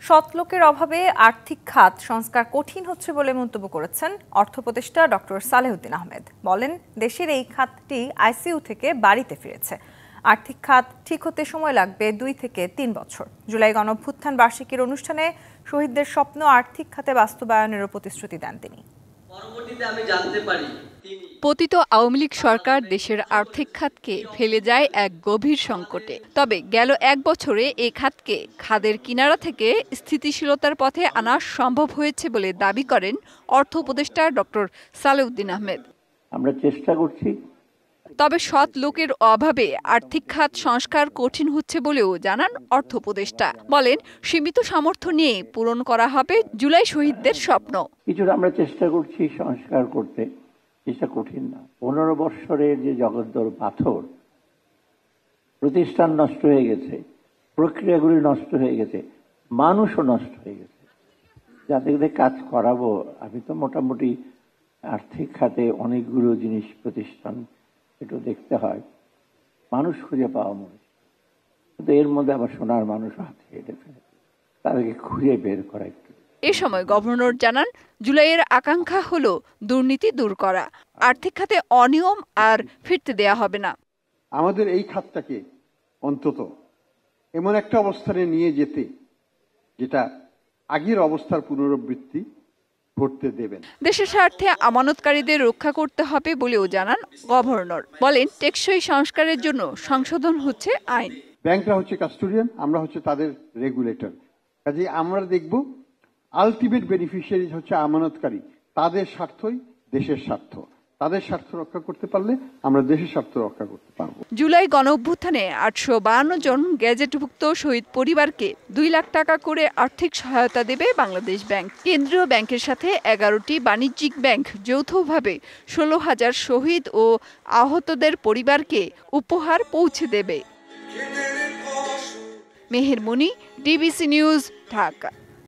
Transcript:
সৎ লোকের অভাবে আর্থিক খাত সংস্কার কঠিন হচ্ছে বলে মন্তব্য করেছেন অর্থ উপদেষ্টা ডক্টর সালেহউদ্দিন আহমেদ। বলেন, দেশের এই খাতটি আইসিইউ থেকে বাড়িতে ফিরেছে। আর্থিক খাত ঠিক হতে সময় লাগবে 2 থেকে 3 বছর। জুলাই গণঅভ্যুত্থান বার্ষিকীর অনুষ্ঠানে শহীদদের স্বপ্ন আর্থিক খাতে বাস্তবায়নেরও প্রতিশ্রুতি দেন তিনি। পরবর্তীতে আমি জানতে পারি পতিত আওয়ামী লীগ সরকার দেশের আর্থিক খাতকে ফেলে যায় এক গভীর সংকটে। তবে গেল 1 বছরে এই খাতকে খাদের কিনারা থেকে স্থিতিশীলতার পথে আনা সম্ভব হয়েছে বলে দাবি করেন অর্থ উপদেষ্টা ডক্টর সালেহউদ্দিন আহমেদ। আমরা চেষ্টা করছি, তবে সৎ লোকের অভাবে আর্থিক খাত সংস্কার কঠিন হচ্ছে বলেও জানান অর্থ উপদেষ্টা। বলেন, সীমিত সামর্থ্য নিয়ে পূরণ করা হবে জুলাই শহীদদের স্বপ্ন। কিছুটা আমরা চেষ্টা করছি সংস্কার করতে, এটা কঠিন না। 15 বৎসরের যে জগদ্দল পাথর, প্রতিষ্ঠান নষ্ট হয়ে গেছে, প্রক্রিয়াগুলি নষ্ট হয়ে গেছে, মানুষও নষ্ট হয়ে গেছে। যাতে কাজ করাবো, আমি তো মোটামুটি আর্থিক খাতে অনেকগুলো জিনিস প্রতিষ্ঠান একটু দেখতে হয়, মানুষ খুঁজে পাওয়া মুশকিল। কিন্তু এর মধ্যে আবার সোনার মানুষ হাতে হেঁটে ফেলে, তাদেরকে খুঁজে বের করা একটু। এ সময় গভর্নর জানান, জুলাইয়ের আকাঙ্ক্ষা হলো দুর্নীতি দূর করা, আর্থিক খাতে অনিয়ম আর ফিরতে দেয়া হবে না। আমাদের এই খাতটাকে অন্তত এমন একটা অবস্থানে নিয়ে যেতে, যেটা আগের অবস্থার পুনরাবৃত্তি ঘটতে দেবেন। দেশের স্বার্থে আমানতকারীদের রক্ষা করতে হবে বলেও জানান গভর্নর। বলেন, টেকসই সংস্কারের জন্য সংশোধন হচ্ছে আইন। ব্যাংকরা হচ্ছে কাস্টোডিয়ান, আমরা হচ্ছে তাদের রেগুলেটর। কাজে আমরা দেখব আলটিমেট বেনিফিশিয়ারি হচ্ছে আমানতকারী, তাদের স্বার্থই দেশের স্বার্থ। তাদের স্বার্থ রক্ষা করতে পারলে আমরা দেশের স্বার্থ রক্ষা করতে পারব। জুলাই গণঅভ্যুত্থানে 852 জন গ্যাজেটভুক্ত শহীদ পরিবারকে 2 লাখ টাকা করে আর্থিক সহায়তা দেবে বাংলাদেশ ব্যাংক। কেন্দ্রীয় ব্যাংকের সাথে 11টি বাণিজ্যিক ব্যাংক যৌথভাবে 16,000 শহীদ ও আহতদের পরিবারকে উপহার পৌঁছে দেবে। মেহের মুনি, ডিবিসি নিউজ, ঢাকা।